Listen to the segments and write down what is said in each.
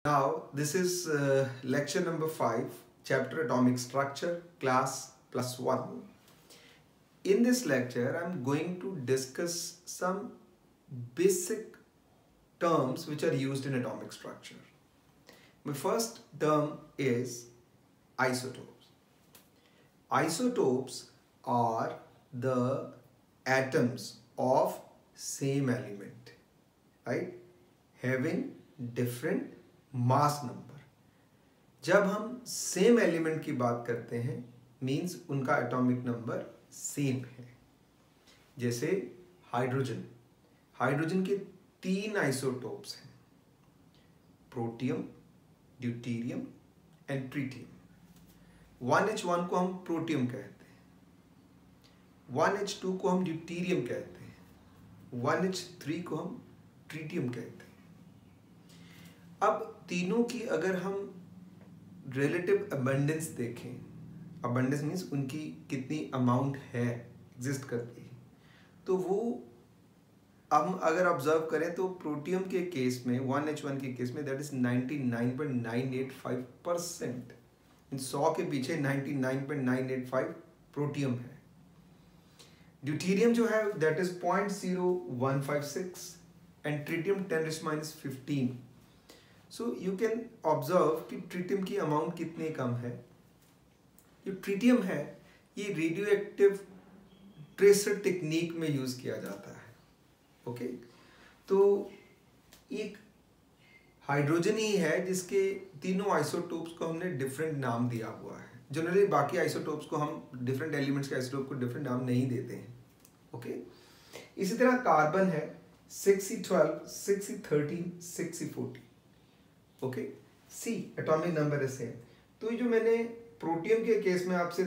Now, this is lecture number 5, chapter Atomic Structure, class +1. In this lecture, I'm going to discuss some basic terms which are used in atomic structure. My first term is isotopes. Isotopes are the atoms of same element, right? Having different mass number. जब हम same element की बात करते हैं means उनका atomic number same है. जैसे hydrogen. Hydrogen के 3 आइसोटोप्स हैं, protium, deuterium and tritium. 1H1 को हम प्रोटियम कहते हैं, 1H2 को हम ड्यूटेरियम कहते हैं, 1H3 को हम ट्रिटियम कहते हैं. अब तीनों की अगर हम रिलेटिव अबंडेंस देखें, अबंडेंस मीन्स उनकी कितनी अमाउंट है एग्जिस्ट करती है, तो वो हम अगर ऑब्जर्व करें तो प्रोटियम के केस में 1H1 के केस में दैट इज 99.985%. 100 के पीछे 99.985 प्रोटियम है. ड्यूटेरियम जो है that is 0.0156 and tritium 10⁻15. So you can observe कि ट्रिटियम की अमाउंट कितनी कम है. जो ट्रिटियम है ये रेडियो एक्टिव ट्रेसर टेक्निक में यूज किया जाता है. ओके, तो एक हाइड्रोजन ही है जिसके तीनों आइसोटोप्स को हमने डिफरेंट नाम दिया हुआ है. जनरली बाकी आइसोटोप्स को हम डिफरेंट एलिमेंट्स के आइसोटोप को डिफरेंट नाम नहीं देते हैं. ओके, इसी तरह कार्बन है 6C12, 6C13, 6C14. Okay, C atomic number है सेम. तो जो मैंने प्रोटियम के केस में आपसे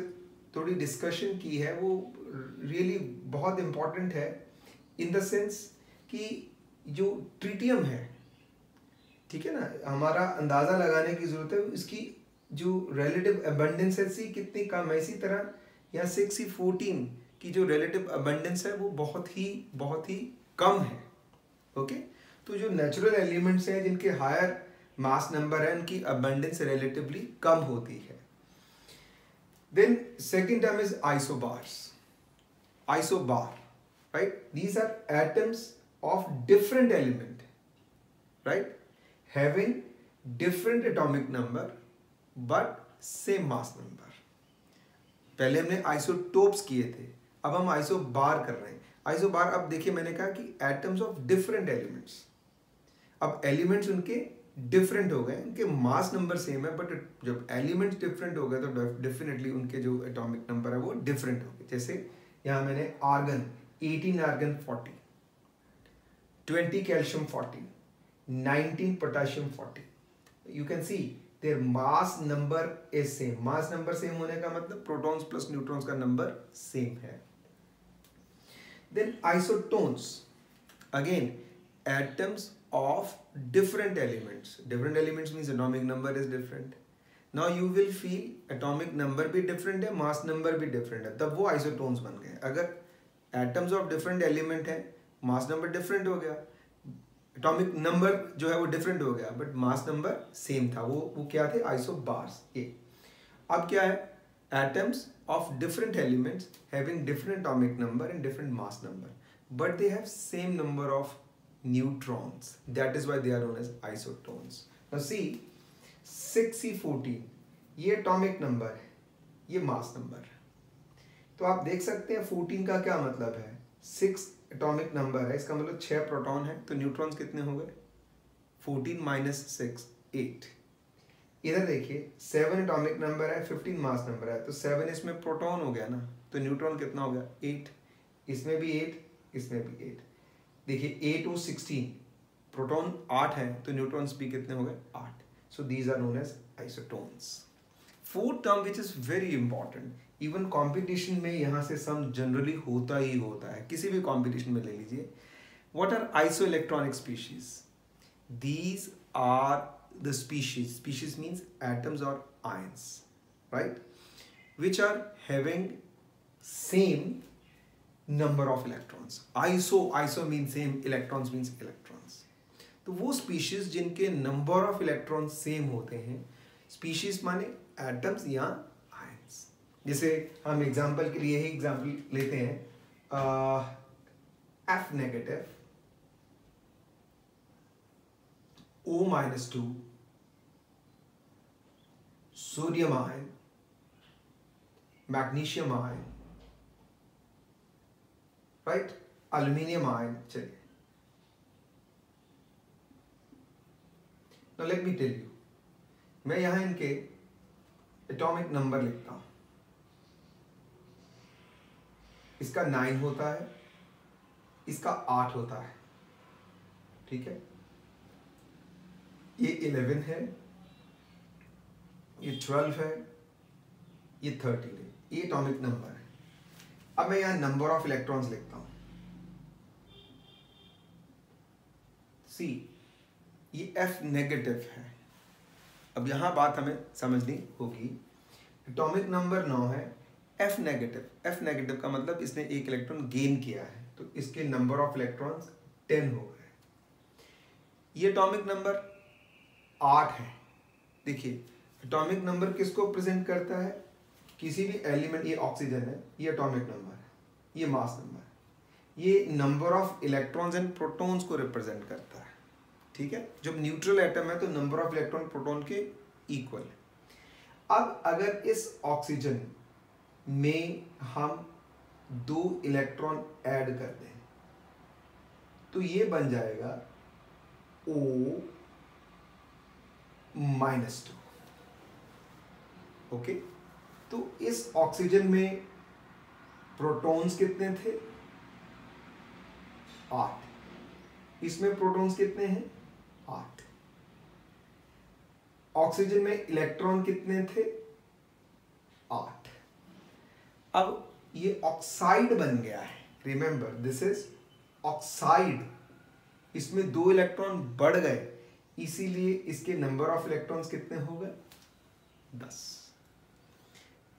थोड़ी डिस्कशन की है वो रियली बहुत इंपॉर्टेंट है इन द सेंस कि जो ट्रिटियम है, ठीक है ना, हमारा अंदाज़ा लगाने की ज़रूरत है इसकी जो रिलेटिव अबंडेंस है सी कितनी कम है. इसी तरह यहाँ 6C14 की जो रिलेटिव अबंडेंस है वो बहुत ही कम है. ओके, तो जो नेचुरल एलिमेंट्स हैं जिनके हायर मास नंबर है उनकी अबंडेंस रिलेटिवली कम होती है. Then second term is isobars. Isobar, right, these are atoms of different element, right, having different atomic number but same mass number. पहले हमने आइसोटोप्स किए थे, अब हम आइसोबार कर रहे हैं. आइसोबार, अब देखिए मैंने कहा कि एटम्स ऑफ डिफरेंट एलिमेंट्स. अब एलिमेंट्स उनके डिफरेंट हो गए, उनके मास नंबर सेम है बट जब एलिमेंट्स डिफरेंट हो गए तो डेफिनेटली उनके जो एटॉमिक नंबर है वो डिफरेंट हो गए. जैसे यहाँ मैंने argon 18 argon 40, 20 calcium 40, 19 potassium 40. You can see their mass number is same. Mass number same होने का मतलब प्रोटॉन्स प्लस न्यूट्रॉन्स का नंबर सेम है. Then isotones, again atoms of different elements. Different elements means atomic number is different. Now you will feel atomic number भी different है, mass number भी different है, तब वो isotones बन गए. अगर atoms of different element है, mass number different हो गया, atomic number जो है वो different हो गया, but mass number same था. वो क्या थे? isobars. ये अब क्या है? Atoms of different elements having different atomic number and different mass number, but they have same number of neutrons. That is why they are known as isotones. Now see 6C14 ये atomic number है, ये mass number है. तो आप देख सकते हैं 14 का क्या मतलब है. 6 एटॉमिक नंबर है, इसका मतलब 6 प्रोटॉन है, तो न्यूट्रॉन्स कितने हो गए? 14 - 6 8. इधर देखिए 7 एटॉमिक नंबर है, 15 मास नंबर है, तो 7 इसमें प्रोटॉन हो गया ना, तो न्यूट्रॉन कितना हो गया? 8. इसमें भी 8, इसमें भी 8. देखिए 8 और 16, प्रोटॉन 8 है तो न्यूट्रॉन्स भी कितने हो गए? 8. So these are known as isotones. Fourth term which is very important, even competition में यहाँ से सम जनरली होता ही होता है, किसी भी कॉम्पिटिशन में ले लीजिए. What are isoelectronic species? These are the species means atoms और ions, right, which are having same number of electrons. Iso means same, electrons means electrons. तो वो स्पीशीज जिनके नंबर ऑफ इलेक्ट्रॉन सेम होते हैं, species माने atoms या ions. जैसे हम एग्जांपल के लिए ही एग्जांपल लेते हैं, F negative, O-2, sodium ion, magnesium ion, right, aluminium ion. चलिए, now let me tell you, मैं यहां इनके एटॉमिक नंबर लिखता हूं। इसका 9 होता है, इसका 8 होता है, ठीक है। ये 11 है, ये 12 है, ये 13 है, ये एटॉमिक नंबर है। अब मैं यहां नंबर ऑफ इलेक्ट्रॉन्स लिखता हूं। सी, ये F नेगेटिव है। अब यहां बात हमें समझनी होगी, एटॉमिक नंबर 9 है, F नेगेटिव। F नेगेटिव का मतलब इसने एक इलेक्ट्रॉन गेन किया है, तो इसके नंबर ऑफ इलेक्ट्रॉन्स 10 हो गए। ये एटॉमिक नंबर 8 है। देखिए, एटॉमिक नंबर किसको प्रेजेंट करता है? किसी भी एलिमेंट, ये ऑक्सीजन है, ये एटॉमिक नंबर है, ये मास नंबर है, ये number of electrons and protons को रिप्रेजेंट करता है, ठीक है। जब न्यूट्रल एटम है तो नंबर ऑफ इलेक्ट्रॉन प्रोटॉन के इक्वल है। अब अगर इस ऑक्सीजन में हम 2 इलेक्ट्रॉन ऐड कर दें तो ये बन जाएगा O-2, ओके। तो इस ऑक्सीजन में प्रोटॉन्स कितने थे? 8। इसमें प्रोटॉन्स कितने हैं? 8। ऑक्सीजन में इलेक्ट्रॉन कितने थे? 8। अब ये ऑक्साइड बन गया है। Remember, this is oxide. इसमें 2 इलेक्ट्रॉन बढ़ गए, इसीलिए इसके नंबर ऑफ इलेक्ट्रॉन्स कितने हो गए? 10,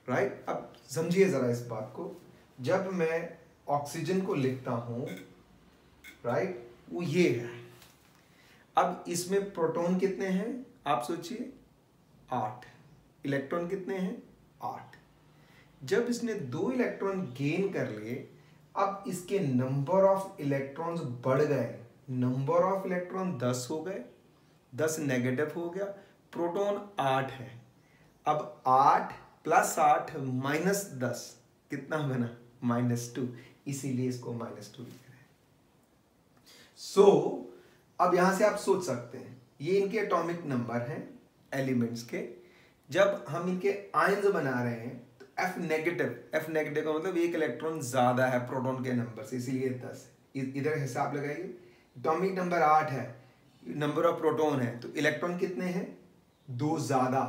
राइट। अब समझिए जरा इस बात को, जब मैं ऑक्सीजन को लिखता हूं, राइट, वो ये है। अब इसमें प्रोटॉन कितने हैं? आप सोचिए, 8। इलेक्ट्रॉन कितने हैं? 8। जब इसने 2 इलेक्ट्रॉन गेन कर लिए, अब इसके नंबर ऑफ इलेक्ट्रॉन्स बढ़ गए। नंबर ऑफ इलेक्ट्रॉन 10 हो गए, 10 नेगेटिव हो गया, प्रोटॉन 8 है। अब 8 + 8 - 10 कितना बना? -2, इसीलिए इसको -2 लिख रहे हैं। सो अब यहां से आप सोच सकते हैं, ये इनके एटॉमिक नंबर हैं एलिमेंट्स के। जब हम इनके आयंस बना रहे हैं तो F नेगेटिव का मतलब एक इलेक्ट्रॉन ज्यादा है प्रोटॉन के नंबर से, इसीलिए 10। इधर हिसाब लगाइए, एटॉमिक नंबर 8 है, नंबर ऑफ प्रोटॉन है, तो इलेक्ट्रॉन कितने हैं? 2 ज्यादा,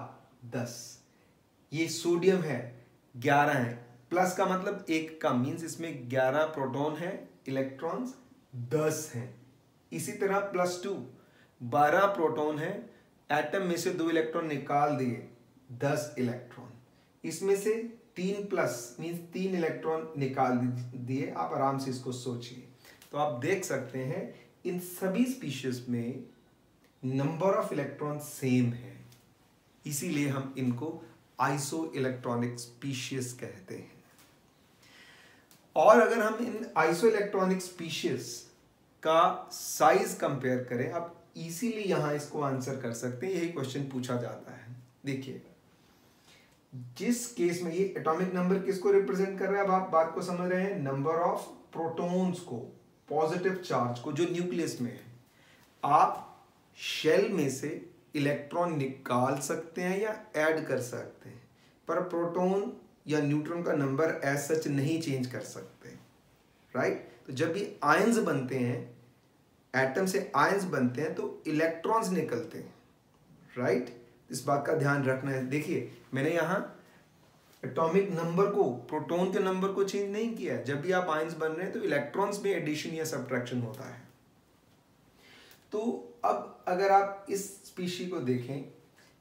10। ये सोडियम है, 11 है, प्लस का मतलब 1 कम, मीन्स इसमें 11 प्रोटॉन है, इलेक्ट्रॉन्स 10 हैं। इसी तरह +2, 12 प्रोटॉन है, एटम में से 2 इलेक्ट्रॉन निकाल दिए, 10 इलेक्ट्रॉन। इसमें से 3 प्लस मीन्स 3 इलेक्ट्रॉन निकाल दिए। आप आराम से इसको सोचिए। तो आप देख सकते हैं इन सभी स्पीशीज में नंबर ऑफ इलेक्ट्रॉन सेम है, इसीलिए हम इनको आइसो इलेक्ट्रॉनिक स्पीशीज कहते हैं। और अगर हम इन आइसो इलेक्ट्रॉनिक स्पीशीज का साइज कंपेयर करें, आप इजीली यहां इसको आंसर कर सकते हैं। यही क्वेश्चन पूछा जाता है। देखिए, जिस केस में ये एटॉमिक नंबर किसको रिप्रेजेंट कर रहा है, अब आप बात को समझ रहे हैं, नंबर ऑफ प्रोटॉन्स को, पॉजिटिव चार्ज को जो न्यूक्लियस में है। आप शेल में से इलेक्ट्रॉन निकाल सकते हैं या ऐड कर सकते हैं, पर प्रोटॉन या न्यूट्रॉन का नंबर एज सच नहीं चेंज कर सकते, राइट। तो जब भी आयंस बनते हैं, एटम से आयंस बनते हैं, तो इलेक्ट्रॉन्स निकलते हैं, राइट। इस बात का ध्यान रखना है। देखिए, मैंने यहां एटॉमिक नंबर को, प्रोटॉन के नंबर को चेंज नहीं किया। जब भी आप आयंस बन रहे हैं तो इलेक्ट्रॉन्स में एडिशन या सब्ट्रैक्शन होता है। तो अब अगर आप इस स्पीशी को देखें,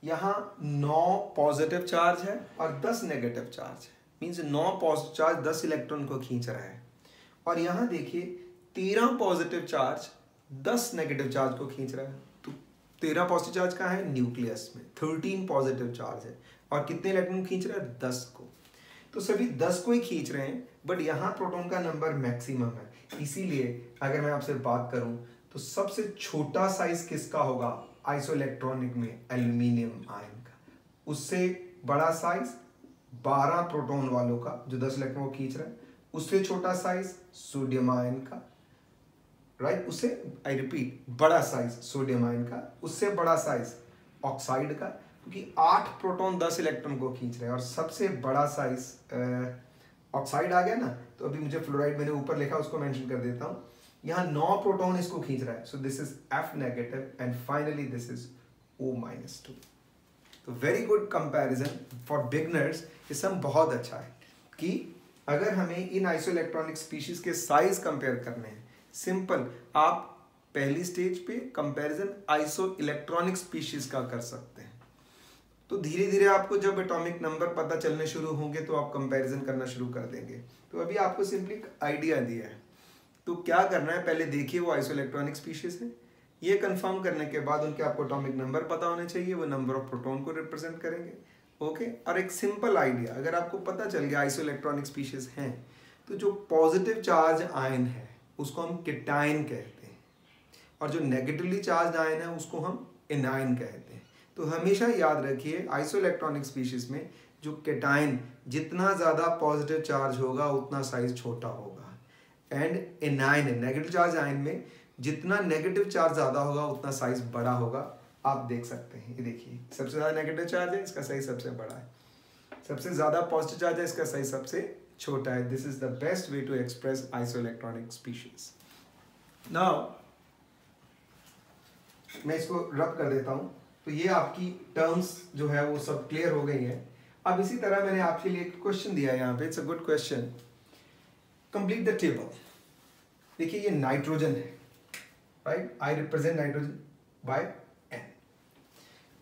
यहां 9 पॉजिटिव चार्ज है और 10 नेगेटिव चार्ज है, मीन्स 9 पॉजिटिव चार्ज 10 इलेक्ट्रॉन को खींच रहा है। और यहां देखिए 13 पॉजिटिव चार्ज 10 नेगेटिव चार्ज को खींच रहा है। तो 13 पॉजिटिव चार्ज कहाँ है? न्यूक्लियस में। 13 पॉजिटिव चार्ज है और कितने इलेक्ट्रॉन खींच रहा है? 10 को। तो सभी 10 को ही खींच रहे हैं, बट यहाँ प्रोटॉन का नंबर मैक्सिमम है। इसीलिए अगर मैं आपसे बात करूं तो सबसे छोटा साइज किसका होगा आइसोइलेक्ट्रॉनिक में? एल्यूमिनियम आयन का। उससे बड़ा साइज 12 प्रोटॉन वालों का जो 10 इलेक्ट्रॉन को खींच रहा है। उससे छोटा साइज सोडियम आयन का, राइट? उससे, आई रिपीट, बड़ा साइज सोडियम आयन का। उससे बड़ा साइज ऑक्साइड का, क्योंकि 8 प्रोटॉन 10 इलेक्ट्रॉन को खींच रहे हैं। और सबसे बड़ा साइज ऑक्साइड आ गया ना, तो अभी मुझे फ्लोराइड मैंने ऊपर लिखा, उसको मेंशन कर देता हूँ। यहाँ 9 प्रोटॉन इसको खींच रहा है, so this is F negative and finally this is O-2। तो very good comparison for beginners. ये सब बहुत अच्छा है कि अगर हमें इन आइसोइलेक्ट्रॉनिक स्पीशीज के साइज कंपेयर करने हैं, सिंपल, आप पहली स्टेज पे कंपैरिजन आइसोइलेक्ट्रॉनिक स्पीशीज का कर सकते हैं। तो धीरे धीरे आपको जब एटॉमिक नंबर पता चलने शुरू होंगे तो आप कंपैरिजन करना शुरू कर देंगे। तो अभी आपको सिंपली एक आइडिया दिया है, तो क्या करना है, पहले देखिए वो आइसोइलेक्ट्रॉनिक स्पीशीज है। ये कंफर्म करने के बाद उनके आपको एटॉमिक नंबर पता होने चाहिए, वो नंबर ऑफ प्रोटॉन को रिप्रेजेंट करेंगे। ओके, और एक सिंपल आइडिया, अगर आपको पता चल गया आइसोइलेक्ट्रॉनिक स्पीशीज हैं, तो जो पॉजिटिव चार्ज आयन है उसको हम केटायन कहते हैं, और जो नेगेटिवली चार्ज आयन है उसको हम एनायन कहते हैं। तो हमेशा याद रखिए आइसोइलेक्ट्रॉनिक स्पीशीज में जो केटायन जितना ज़्यादा पॉजिटिव चार्ज होगा उतना साइज छोटा होगा, and anion negative charge ion में जितना नेगेटिव चार्ज ज़्यादा होगा उतना साइज बड़ा होगा। आप देख सकते हैं, ये देखिए, सबसे ज़्यादा नेगेटिव चार्ज है, इसका साइज सबसे बड़ा है। सबसे ज़्यादा पॉजिटिव चार्ज है, इसका साइज सबसे छोटा है। This is the best way to express isoelectronic species. Now मैं इसको रब कर देता हूँ, तो ये आपकी टर्म्स जो है वो सब क्लियर हो गई हैं। अब इसी तरह मैंने आपके लिए एक क्वेश्चन दिया है यहाँ पे, it's a good question. Complete the table. देखिए ये नाइट्रोजन है, right? I represent nitrogen by N।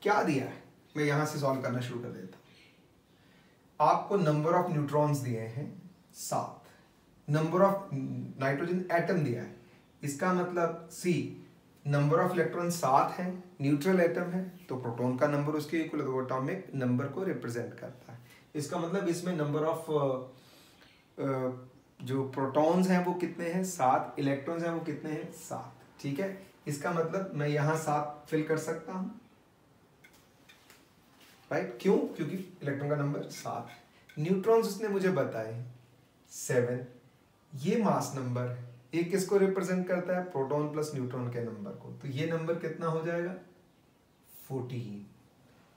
क्या दिया है, मैं यहाँ से सॉल्व करना शुरू कर देता हूँ। आपको नंबर ऑफ न्यूट्रॉन्स दिए हैं 7, नंबर ऑफ नाइट्रोजन एटम दिया है, इसका मतलब C, नंबर ऑफ इलेक्ट्रॉन 7 है, न्यूट्रल एटम है, तो प्रोटॉन का नंबर उसके इक्वल है, तो एटॉमिक नंबर को रिप्रेजेंट करता है। इसका मतलब इसमें नंबर ऑफ जो प्रोटॉन्स हैं वो कितने हैं? 7, इलेक्ट्रॉन्स हैं वो कितने हैं? 7, ठीक है। इसका मतलब मैं यहाँ 7 फिल कर सकता हूँ, राइट? क्यों? क्योंकि इलेक्ट्रॉन का नंबर 7 है। न्यूट्रॉन्स उसने मुझे बताए 7, ये मास नंबर है, ये किसको रिप्रेजेंट करता है? प्रोटॉन प्लस न्यूट्रॉन के नंबर को। तो ये नंबर कितना हो जाएगा? 14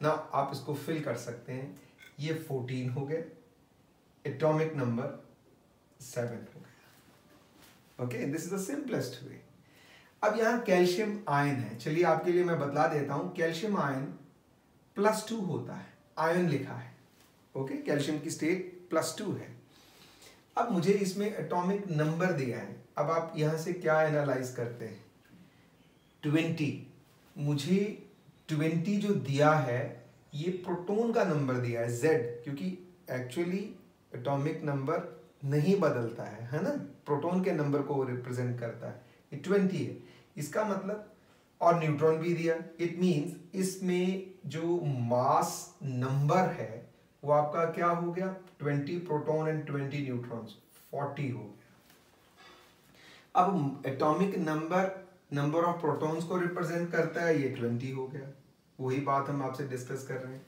ना। आप इसको फिल कर सकते हैं, ये 14 हो गए, एटॉमिक नंबर 7 हो गया। Okay, this is the simplest way. अब यहाँ कैल्शियम आयन है, चलिए आपके लिए मैं बतला देता हूं। कैल्शियम आयन +2 होता है, आयन लिखा है। ओके, कैल्शियम की स्टेट +2 है। अब मुझे इसमें एटॉमिक नंबर दिया है, अब आप यहां से क्या एनालाइज करते हैं? 20, मुझे 20 जो दिया है ये प्रोटॉन का नंबर दिया है Z, क्योंकि एक्चुअली एटॉमिक नंबर नहीं बदलता है ना, प्रोटॉन के नंबर को रिप्रेजेंट करता है। ये 20 है, इसका मतलब, और न्यूट्रॉन भी दिया, इट मींस इसमें जो मास नंबर है वो आपका क्या हो गया? 20 प्रोटॉन एंड 20 न्यूट्रॉन्स, 40 हो गया। अब atomic number number of protons को रिप्रेजेंट करता है, ये 20 हो गया। वही बात हम आपसे डिस्कस कर रहे हैं।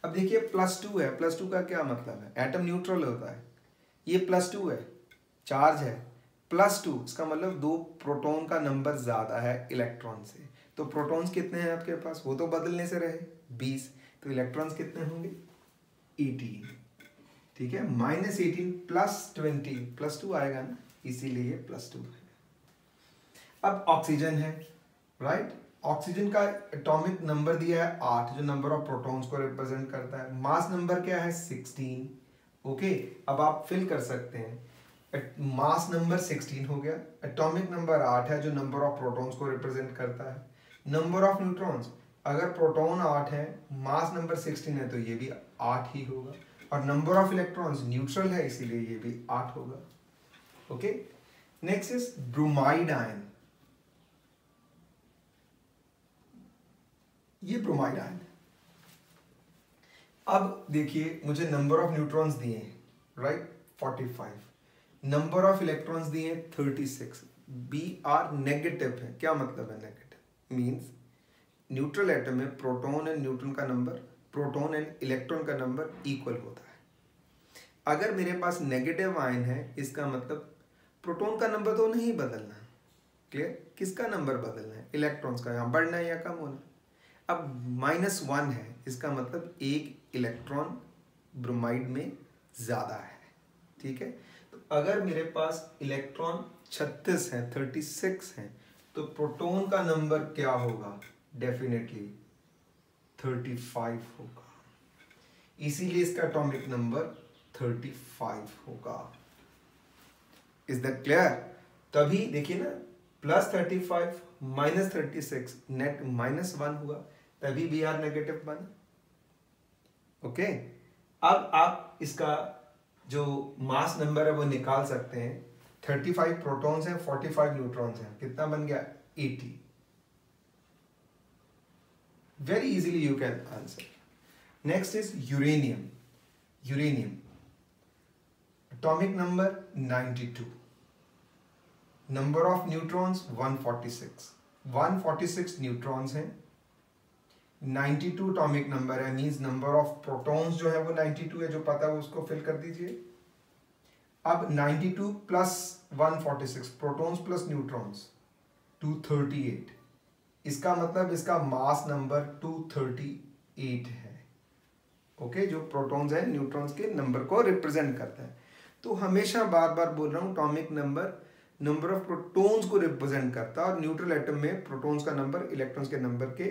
अब देखिए +2 है, +2 का क्या मतलब है? एटम न्यूट्रल होता है, ये +2 है, चार्ज है, +2, इसका मतलब 2 प्रोटॉन का नंबर ज्यादा है इलेक्ट्रॉन से। तो प्रोटॉन्स कितने हैं आपके पास? वो तो बदलने से रहे, 20, तो इलेक्ट्रॉन्स कितने होंगे? 18, ठीक है। -18 + 20, +2 आएगा ना, इसीलिए +2 है। अब ऑक्सीजन है, राइट? ऑक्सीजन का एटॉमिक नंबर दिया है 8, जो नंबर ऑफ प्रोटॉन्स को रिप्रेजेंट करता है। मास नंबर क्या है? 16। ओके, अब आप फिल कर सकते हैं, मास नंबर 16 हो गया, एटॉमिक नंबर 8 है जो नंबर ऑफ प्रोटॉन्स को रिप्रेजेंट करता है। नंबर ऑफ न्यूट्रॉन्स, अगर प्रोटॉन 8 है, मास नंबर 16 है, तो ये भी 8 ही होगा, और नंबर ऑफ इलेक्ट्रॉन्स न्यूट्रल है इसीलिए ये भी 8 होगा। Okay, next is bromide ion. ये ब्रोमाइड आयन। अब देखिए मुझे नंबर ऑफ न्यूट्रॉन्स दिए हैं, राइट, 45, नंबर ऑफ इलेक्ट्रॉन्स दिए हैं 36, बी आर नेगेटिव है। क्या मतलब है नेगेटिव? मीन्स न्यूट्रल एटम में प्रोटॉन एंड न्यूट्रॉन का नंबर, प्रोटॉन एंड इलेक्ट्रॉन का नंबर इक्वल होता है। अगर मेरे पास नेगेटिव आयन है, इसका मतलब प्रोटॉन का नंबर तो नहीं बदलना, क्लियर? किसका नंबर बदलना है? इलेक्ट्रॉन्स का, यहाँ बढ़ना है या कम होना। अब -1 है, इसका मतलब एक इलेक्ट्रॉन ब्रोमाइड में ज़्यादा है, ठीक है। तो अगर मेरे पास इलेक्ट्रॉन 36 है, 36 है, तो प्रोटॉन का नंबर क्या होगा? डेफिनेटली 35 होगा, इसीलिए इसका एटॉमिक नंबर 35 होगा। Is that clear? तभी देखिए ना, +35 -36 नेट -1 हुआ, तभी बी आर नेगेटिव बना। ओके, अब आप इसका जो मास नंबर है वो निकाल सकते हैं। 35 प्रोटॉन्स हैं, 45 न्यूट्रॉन्स हैं, कितना बन गया? 80। Very easily you can answer. Next is uranium. Uranium atomic number 92, number of neutrons 146, 146 neutrons हैं, 92 एटॉमिक नंबर है, मींस नंबर ऑफ प्रोटॉन्स जो है वो 92 है, जो पता है उसको फिल कर दीजिए। अब 92 प्लस 146, प्रोटॉन्स प्लस न्यूट्रॉन्स 238, इसका मतलब इसका मास नंबर 238 है। ओके, जो प्रोटॉन्स है न्यूट्रॉन्स के नंबर को रिप्रेजेंट करता है। तो हमेशा बार बार बोल रहा हूँ, atomic number number of protons को रिप्रेजेंट करता है, और न्यूट्रल एटम में प्रोटॉन्स का नंबर इलेक्ट्रॉन्स के नंबर के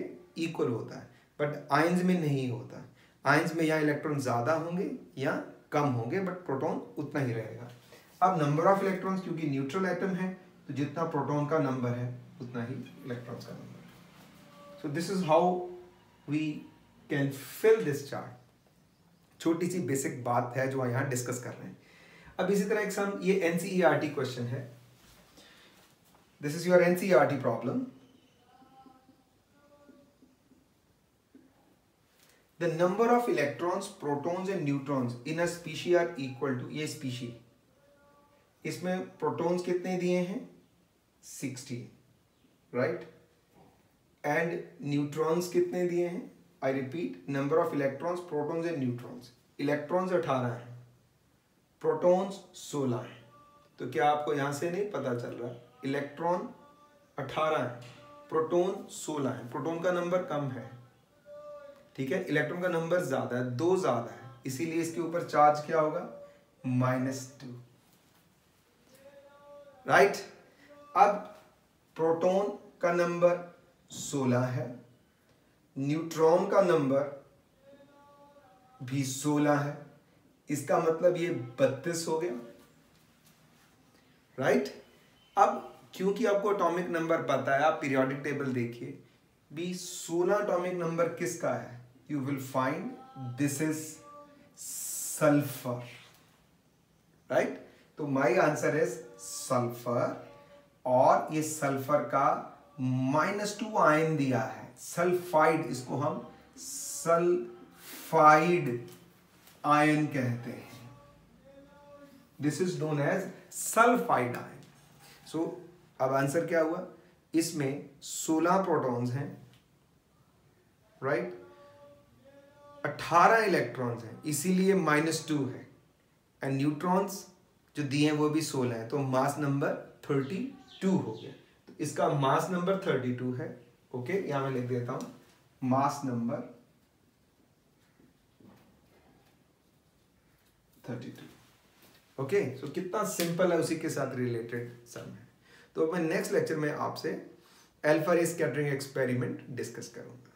इक्वल होता है, बट आयंस में नहीं होता। आयंस में या इलेक्ट्रॉन ज़्यादा होंगे या कम होंगे, बट प्रोटॉन उतना ही रहेगा। अब नंबर ऑफ इलेक्ट्रॉन्स, क्योंकि न्यूट्रल एटम है तो जितना प्रोटॉन का नंबर है उतना ही इलेक्ट्रॉन्स का नंबर है। So this is how we can fill this chart. छोटी सी बेसिक बात है जो यहाँ डिस्कस कर रहे हैं। अब इसी तरह एग्जाम, ये एनसीईआरटी क्वेश्चन है, this is your NCERT problem. The number of electrons, protons and neutrons in a species are equal to, ये स्पीशी, इसमें प्रोटॉन्स कितने दिए हैं? 60, राइट, एंड न्यूट्रॉन्स कितने दिए हैं? I repeat, number of electrons, protons and neutrons. Electrons 18 हैं, protons 16 हैं। तो क्या आपको यहां से नहीं पता चल रहा? इलेक्ट्रॉन 18 है, प्रोटॉन 16 है। प्रोटॉन का नंबर कम है, ठीक है, इलेक्ट्रॉन का नंबर ज्यादा है, 2 ज्यादा है, इसीलिए इसके ऊपर चार्ज क्या होगा? -2, राइट। अब प्रोटॉन का नंबर 16 है, न्यूट्रॉन का नंबर भी 16 है, इसका मतलब ये 32 हो गया, राइट। अब क्योंकि आपको एटॉमिक नंबर पता है, आप पीरियोडिक टेबल देखिए, भी 16 एटॉमिक नंबर किसका है? You will find this is sulphur, right. तो माई आंसर इज सल्फर, और ये सल्फर का -2 आयन दिया है, सल्फाइड, इसको हम सल्फाइड आयन कहते हैं, this is known as sulphide ion. So अब आंसर क्या हुआ? इसमें 16 प्रोटॉन्स हैं, राइट, 18 इलेक्ट्रॉन्स हैं, इसीलिए -2 है, एंड न्यूट्रॉन्स जो दिए हैं वो भी 16 है, तो मास नंबर 32 हो गया। तो इसका मास नंबर 32 है। ओके, यहां मैं लिख देता हूं, मास नंबर 32। ओके, सो कितना सिंपल है, उसी के साथ रिलेटेड सम है। तो मैं नेक्स्ट लेक्चर में आपसे अल्फा रे स्कैटरिंग एक्सपेरिमेंट डिस्कस करूंगा।